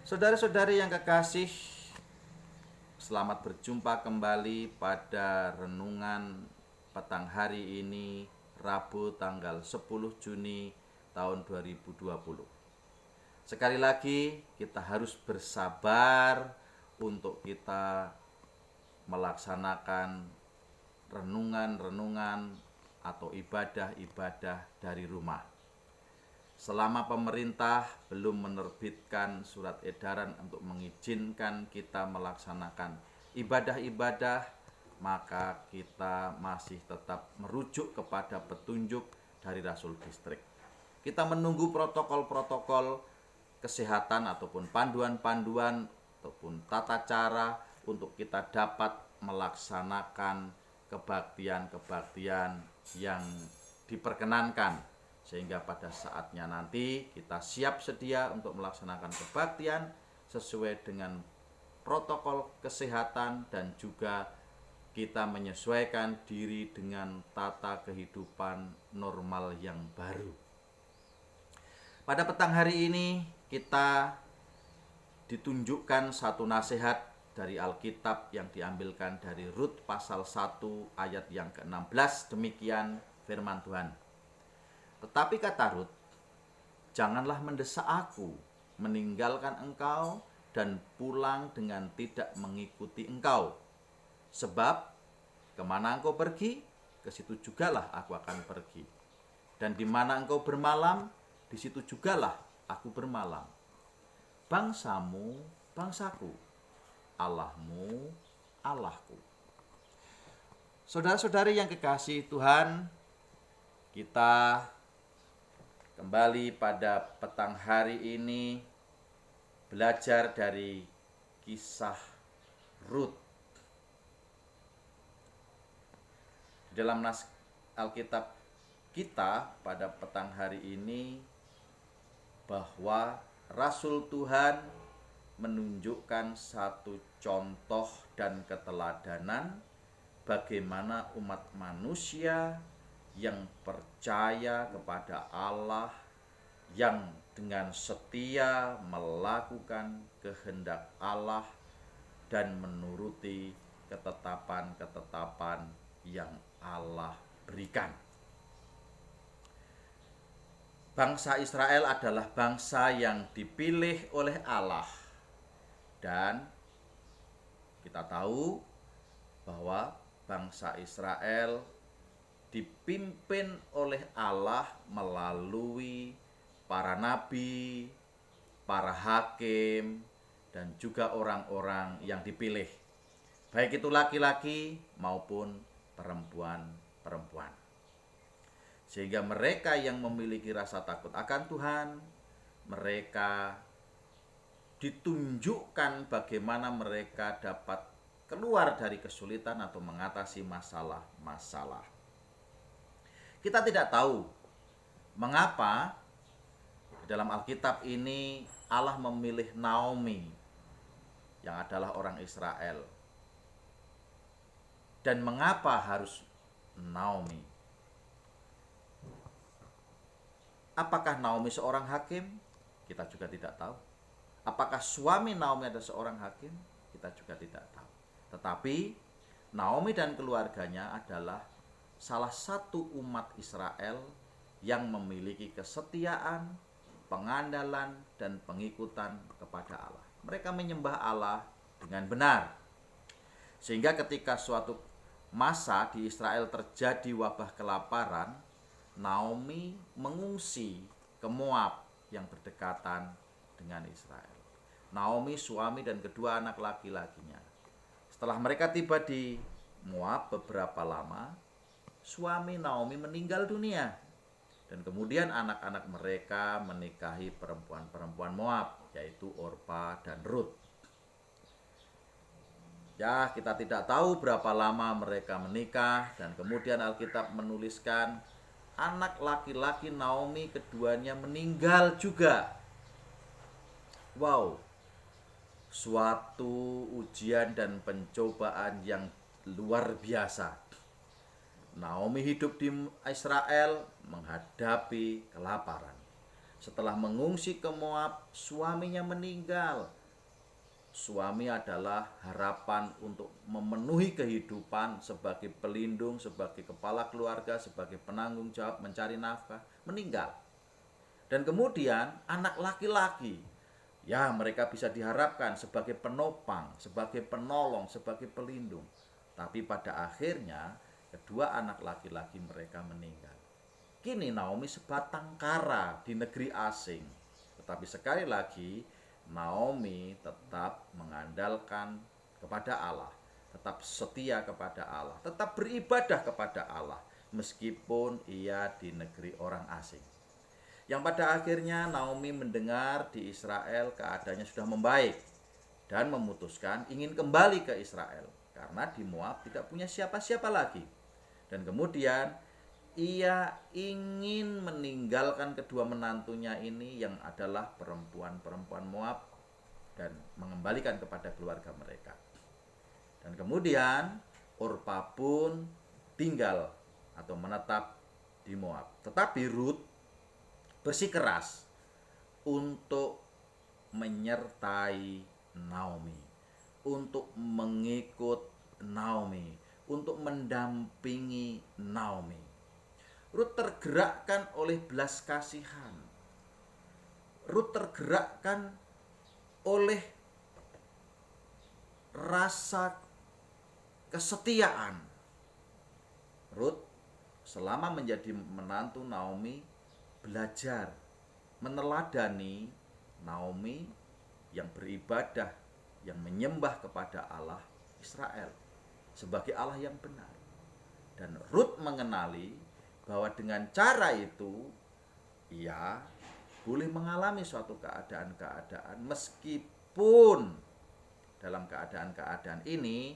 Saudara-saudari yang kekasih, selamat berjumpa kembali pada renungan petang hari ini, Rabu tanggal 10 Juni tahun 2020. Sekali lagi kita harus bersabar untuk kita melaksanakan renungan-renungan atau ibadah-ibadah dari rumah. Selama pemerintah belum menerbitkan surat edaran untuk mengizinkan kita melaksanakan ibadah-ibadah, maka kita masih tetap merujuk kepada petunjuk dari Rasul Distrik. Kita menunggu protokol-protokol kesehatan ataupun panduan-panduan ataupun tata cara untuk kita dapat melaksanakan kebaktian-kebaktian yang diperkenankan, sehingga pada saatnya nanti kita siap sedia untuk melaksanakan kebaktian sesuai dengan protokol kesehatan dan juga kita menyesuaikan diri dengan tata kehidupan normal yang baru. Pada petang hari ini kita ditunjukkan satu nasihat dari Alkitab yang diambilkan dari Rut pasal 1 ayat yang ke-16. Demikian firman Tuhan. Tetapi kata Rut, janganlah mendesak aku meninggalkan engkau dan pulang dengan tidak mengikuti engkau. Sebab kemana engkau pergi, ke situ jugalah aku akan pergi. Dan di mana engkau bermalam, di situ jugalah aku bermalam. Bangsamu, bangsaku, Allahmu, Allahku. Saudara-saudari yang kekasih Tuhan, kita kembali pada petang hari ini belajar dari kisah Rut. Dalam Alkitab kita pada petang hari ini bahwa Rasul Tuhan menunjukkan satu contoh dan keteladanan bagaimana umat manusia yang percaya kepada Allah, yang dengan setia melakukan kehendak Allah dan menuruti ketetapan-ketetapan yang Allah berikan. Bangsa Israel adalah bangsa yang dipilih oleh Allah, dan kita tahu bahwa bangsa Israel dipimpin oleh Allah melalui para nabi, para hakim, dan juga orang-orang yang dipilih, baik itu laki-laki maupun perempuan-perempuan. Sehingga mereka yang memiliki rasa takut akan Tuhan, mereka ditunjukkan bagaimana mereka dapat keluar dari kesulitan atau mengatasi masalah-masalah. Kita tidak tahu mengapa dalam Alkitab ini Allah memilih Naomi yang adalah orang Israel. Dan mengapa harus Naomi? Apakah Naomi seorang hakim? Kita juga tidak tahu. Apakah suami Naomi adalah seorang hakim? Kita juga tidak tahu. Tetapi Naomi dan keluarganya adalah salah satu umat Israel yang memiliki kesetiaan, pengandalan, dan pengikutan kepada Allah. Mereka menyembah Allah dengan benar. Sehingga ketika suatu masa di Israel terjadi wabah kelaparan, Naomi mengungsi ke Moab yang berdekatan dengan Israel. Naomi, suami, dan kedua anak laki-lakinya. Setelah mereka tiba di Moab beberapa lama, suami Naomi meninggal dunia, dan kemudian anak-anak mereka menikahi perempuan-perempuan Moab, yaitu Orpa dan Rut. Ya, kita tidak tahu berapa lama mereka menikah, dan kemudian Alkitab menuliskan anak laki-laki Naomi keduanya meninggal juga. Wow, suatu ujian dan pencobaan yang luar biasa. Naomi hidup di Israel menghadapi kelaparan. Setelah mengungsi ke Moab, suaminya meninggal. Suami adalah harapan untuk memenuhi kehidupan sebagai pelindung, sebagai kepala keluarga, sebagai penanggung jawab mencari nafkah, meninggal. Dan kemudian anak laki-laki, ya mereka bisa diharapkan sebagai penopang, sebagai penolong, sebagai pelindung. Tapi pada akhirnya kedua anak laki-laki mereka meninggal. Kini Naomi sebatang kara di negeri asing. Tetapi sekali lagi Naomi tetap mengandalkan kepada Allah, tetap setia kepada Allah, tetap beribadah kepada Allah meskipun ia di negeri orang asing. Yang pada akhirnya Naomi mendengar di Israel keadaannya sudah membaik dan memutuskan ingin kembali ke Israel karena di Moab tidak punya siapa-siapa lagi. Dan kemudian ia ingin meninggalkan kedua menantunya ini yang adalah perempuan-perempuan Moab dan mengembalikan kepada keluarga mereka. Dan kemudian Orpa pun tinggal atau menetap di Moab. Tetapi Rut bersikeras untuk menyertai Naomi, untuk mengikut Naomi, untuk mendampingi Naomi. Rut tergerakkan oleh belas kasihan. Rut tergerakkan oleh rasa kesetiaan. Rut selama menjadi menantu Naomi belajar meneladani Naomi yang beribadah, yang menyembah kepada Allah Israel sebagai Allah yang benar. Dan Rut mengenali bahwa dengan cara itu ia boleh mengalami suatu keadaan-keadaan meskipun dalam keadaan-keadaan ini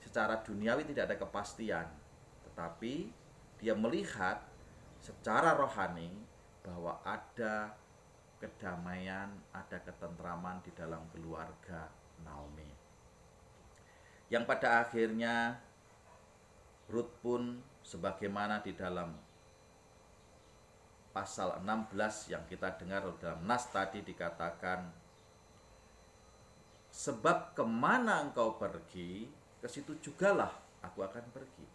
secara duniawi tidak ada kepastian, tetapi dia melihat secara rohani bahwa ada kedamaian, ada ketentraman di dalam keluarga Naomi. Yang pada akhirnya Rut pun sebagaimana di dalam pasal 16 yang kita dengar dalam nas tadi dikatakan, sebab kemana engkau pergi, ke situ jugalah aku akan pergi.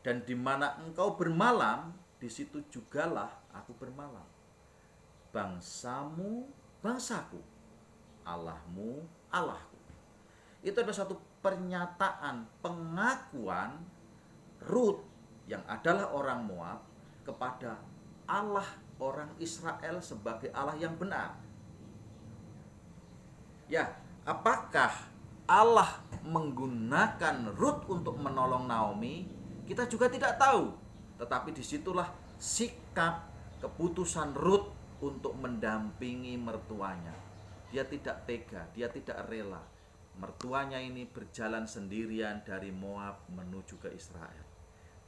Dan di mana engkau bermalam, di situ jugalah aku bermalam. Bangsamu, bangsaku, Allahmu, Allahku. Itu adalah suatu pernyataan, pengakuan Rut yang adalah orang Moab kepada Allah orang Israel sebagai Allah yang benar. Ya, apakah Allah menggunakan Rut untuk menolong Naomi? Kita juga tidak tahu. Tetapi disitulah sikap keputusan Rut untuk mendampingi mertuanya. Dia tidak tega, dia tidak rela. Mertuanya ini berjalan sendirian dari Moab menuju ke Israel.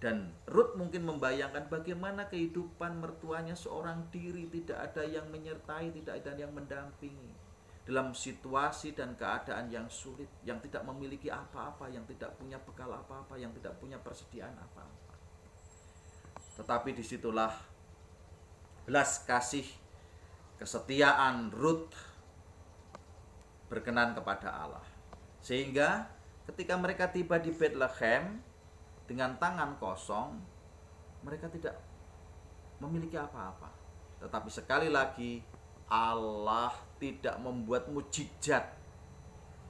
Dan Rut mungkin membayangkan bagaimana kehidupan mertuanya seorang diri, tidak ada yang menyertai, tidak ada yang mendampingi. Dalam situasi dan keadaan yang sulit, yang tidak memiliki apa-apa, yang tidak punya bekal apa-apa, yang tidak punya persediaan apa-apa. Tetapi disitulah belas kasih, kesetiaan Rut berkenan kepada Allah. Sehingga ketika mereka tiba di Bethlehem dengan tangan kosong, mereka tidak memiliki apa-apa. Tetapi sekali lagi Allah tidak membuat mukjizat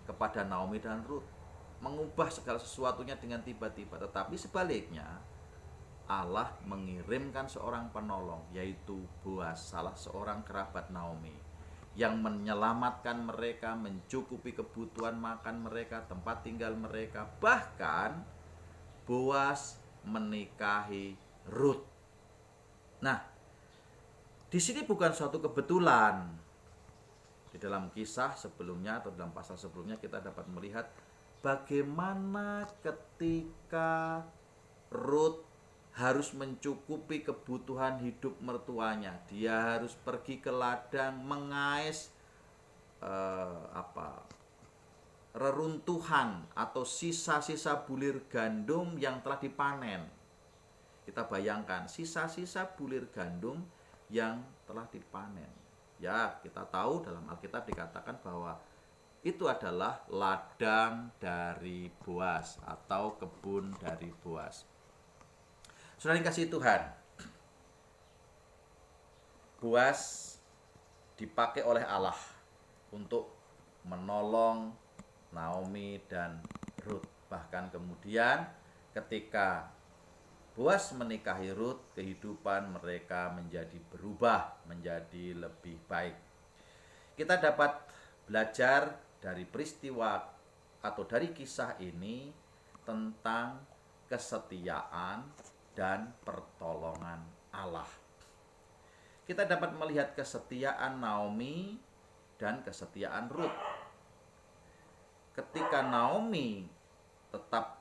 kepada Naomi dan Rut, mengubah segala sesuatunya dengan tiba-tiba. Tetapi sebaliknya Allah mengirimkan seorang penolong, yaitu Boaz, salah seorang kerabat Naomi, yang menyelamatkan mereka, mencukupi kebutuhan makan mereka, tempat tinggal mereka. Bahkan Boaz menikahi Rut. Nah, di sini bukan suatu kebetulan. Di dalam kisah sebelumnya atau dalam pasal sebelumnya kita dapat melihat bagaimana ketika Rut harus mencukupi kebutuhan hidup mertuanya. Dia harus pergi ke ladang mengais reruntuhan atau sisa-sisa bulir gandum yang telah dipanen. Kita bayangkan sisa-sisa bulir gandum yang telah dipanen. Ya, kita tahu dalam Alkitab dikatakan bahwa itu adalah ladang dari Boas atau kebun dari Boas. Saudara yang kasih Tuhan, Boas dipakai oleh Allah untuk menolong Naomi dan Ruth. Bahkan kemudian ketika Boas menikahi Ruth, kehidupan mereka menjadi berubah, menjadi lebih baik. Kita dapat belajar dari peristiwa atau dari kisah ini tentang kesetiaan dan pertolongan Allah. Kita dapat melihat kesetiaan Naomi dan kesetiaan Ruth. Ketika Naomi tetap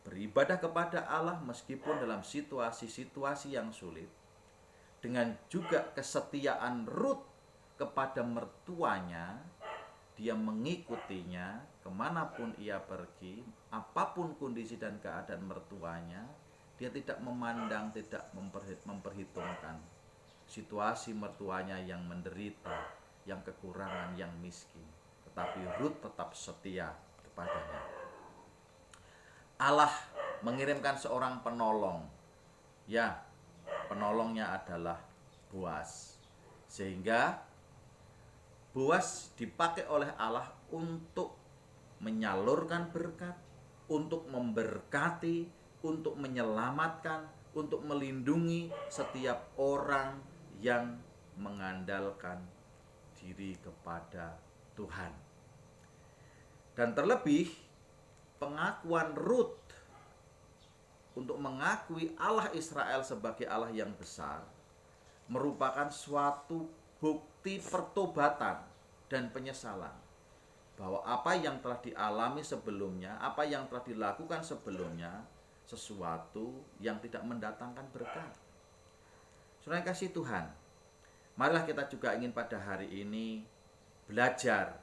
beribadah kepada Allah meskipun dalam situasi-situasi yang sulit, dengan juga kesetiaan Ruth kepada mertuanya, dia mengikutinya kemanapun ia pergi, apapun kondisi dan keadaan mertuanya, dia tidak memandang, tidak memperhitungkan situasi mertuanya yang menderita, yang kekurangan, yang miskin. Tetapi Ruth tetap setia kepadanya. Allah mengirimkan seorang penolong. Ya, penolongnya adalah Boas. Sehingga Boas dipakai oleh Allah untuk menyalurkan berkat, untuk memberkati, untuk menyelamatkan, untuk melindungi setiap orang yang mengandalkan diri kepada Tuhan. Dan terlebih pengakuan Ruth untuk mengakui Allah Israel sebagai Allah yang besar merupakan suatu bukti pertobatan dan penyesalan bahwa apa yang telah dialami sebelumnya, apa yang telah dilakukan sebelumnya, sesuatu yang tidak mendatangkan berkat. Saudara yang kasih Tuhan, marilah kita juga ingin pada hari ini belajar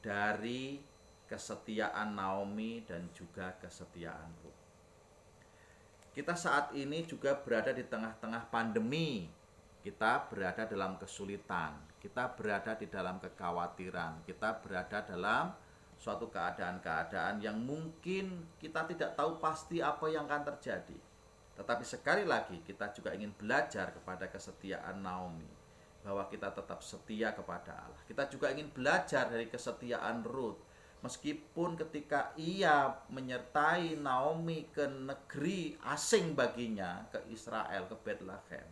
dari kesetiaan Naomi dan juga kesetiaan Ruth. Kita saat ini juga berada di tengah-tengah pandemi. Kita berada dalam kesulitan, kita berada di dalam kekhawatiran, kita berada dalam suatu keadaan-keadaan yang mungkin kita tidak tahu pasti apa yang akan terjadi. Tetapi sekali lagi kita juga ingin belajar kepada kesetiaan Naomi, bahwa kita tetap setia kepada Allah. Kita juga ingin belajar dari kesetiaan Ruth. Meskipun ketika ia menyertai Naomi ke negeri asing baginya, ke Israel, ke Bethlehem,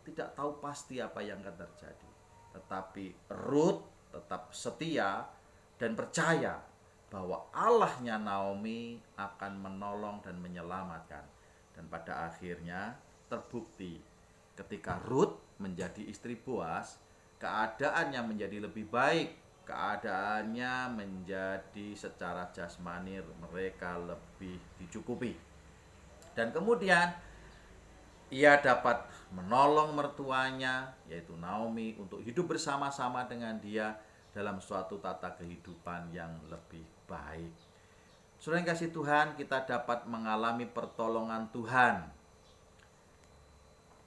tidak tahu pasti apa yang akan terjadi. Tetapi Ruth tetap setia dan percaya bahwa Allahnya Naomi akan menolong dan menyelamatkan. Dan pada akhirnya terbukti ketika Ruth menjadi istri Boas, keadaannya menjadi lebih baik. Keadaannya menjadi secara jasmani mereka lebih dicukupi. Dan kemudian ia dapat menolong mertuanya, yaitu Naomi, untuk hidup bersama-sama dengan dia dalam suatu tata kehidupan yang lebih baik. Saudara yang kasih Tuhan, kita dapat mengalami pertolongan Tuhan.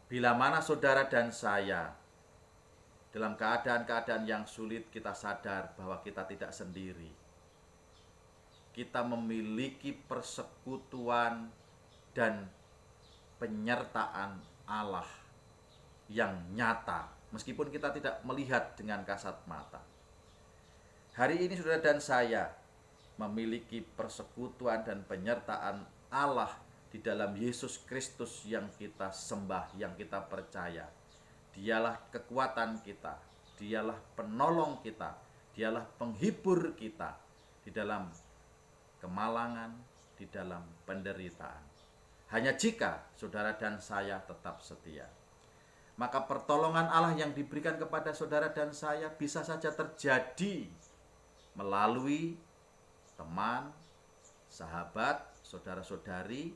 Bila mana saudara dan saya dalam keadaan-keadaan yang sulit, kita sadar bahwa kita tidak sendiri. Kita memiliki persekutuan dan penyertaan Allah yang nyata, meskipun kita tidak melihat dengan kasat mata. Hari ini saudara dan saya memiliki persekutuan dan penyertaan Allah di dalam Yesus Kristus yang kita sembah, yang kita percaya. Dialah kekuatan kita, dialah penolong kita, dialah penghibur kita di dalam kemalangan, di dalam penderitaan. Hanya jika saudara dan saya tetap setia, maka pertolongan Allah yang diberikan kepada saudara dan saya bisa saja terjadi melalui teman, sahabat, saudara-saudari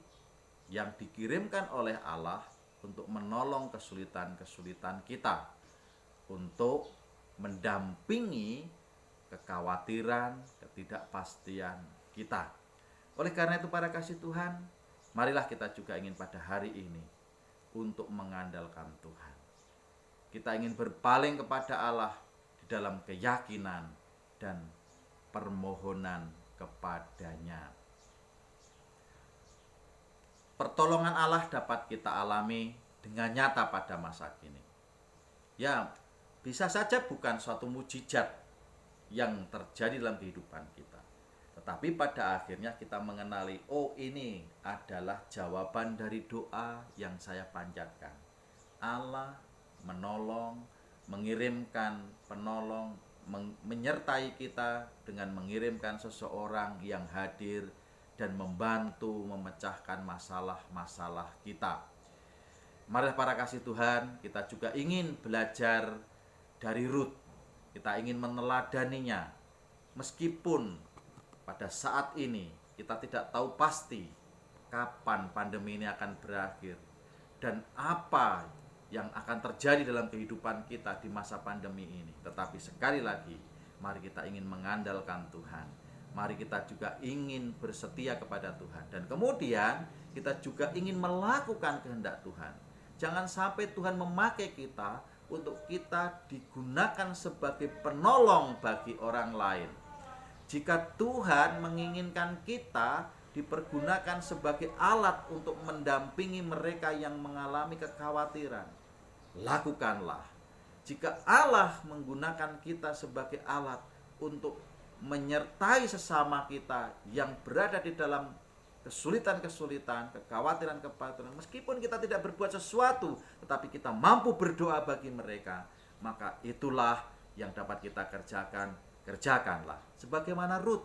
yang dikirimkan oleh Allah untuk menolong kesulitan-kesulitan kita, untuk mendampingi kekhawatiran, ketidakpastian kita. Oleh karena itu para kasih Tuhan, marilah kita juga ingin pada hari ini untuk mengandalkan Tuhan. kita ingin berpaling kepada Allah di dalam keyakinan dan permohonan kepadanya. Pertolongan Allah dapat kita alami dengan nyata pada masa kini. Ya, bisa saja bukan suatu mujizat yang terjadi dalam kehidupan kita, tetapi pada akhirnya kita mengenali, oh ini adalah jawaban dari doa yang saya panjatkan. Allah menolong, mengirimkan penolong, menyertai kita dengan mengirimkan seseorang yang hadir dan membantu memecahkan masalah-masalah kita. Marilah para kasih Tuhan, kita juga ingin belajar dari Rut. Kita ingin meneladaninya. Meskipun pada saat ini kita tidak tahu pasti kapan pandemi ini akan berakhir dan apa yang akan terjadi dalam kehidupan kita di masa pandemi ini. Tetapi sekali lagi, mari kita ingin mengandalkan Tuhan. Mari kita juga ingin bersetia kepada Tuhan. Dan kemudian kita juga ingin melakukan kehendak Tuhan. Jangan sampai Tuhan memakai kita untuk kita digunakan sebagai penolong bagi orang lain. Jika Tuhan menginginkan kita dipergunakan sebagai alat untuk mendampingi mereka yang mengalami kekhawatiran, lakukanlah. Jika Allah menggunakan kita sebagai alat untuk menyertai sesama kita yang berada di dalam kesulitan-kesulitan, kekhawatiran-kekhawatiran, meskipun kita tidak berbuat sesuatu, tetapi kita mampu berdoa bagi mereka, maka itulah yang dapat kita kerjakan. Kerjakanlah sebagaimana Rut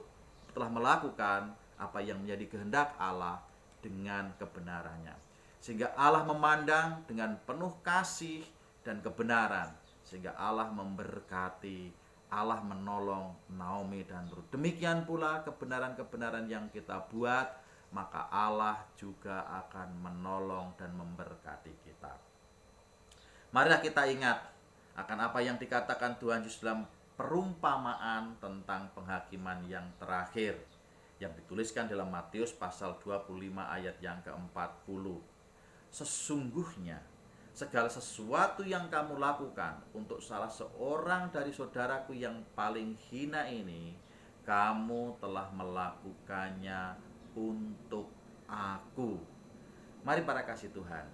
telah melakukan apa yang menjadi kehendak Allah dengan kebenarannya, sehingga Allah memandang dengan penuh kasih dan kebenaran, sehingga Allah memberkati, Allah menolong Naomi dan Rut. Demikian pula kebenaran-kebenaran yang kita buat, maka Allah juga akan menolong dan memberkati kita. Marilah kita ingat akan apa yang dikatakan Tuhan Yesus dalam perumpamaan tentang penghakiman yang terakhir, yang dituliskan dalam Matius pasal 25 ayat yang ke-40. Sesungguhnya segala sesuatu yang kamu lakukan untuk salah seorang dari saudaraku yang paling hina ini, kamu telah melakukannya untuk aku. Mari para kasih Tuhan,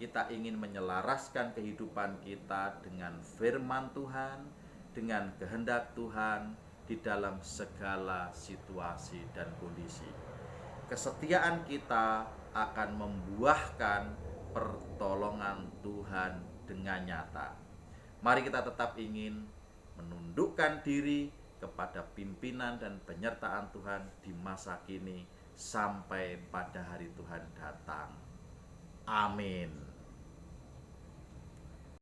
kita ingin menyelaraskan kehidupan kita dengan firman Tuhan, dengan kehendak Tuhan di dalam segala situasi dan kondisi. Kesetiaan kita akan membuahkan pertolongan Tuhan dengan nyata. Mari kita tetap ingin menundukkan diri kepada pimpinan dan penyertaan Tuhan di masa kini sampai pada hari Tuhan datang. Amin.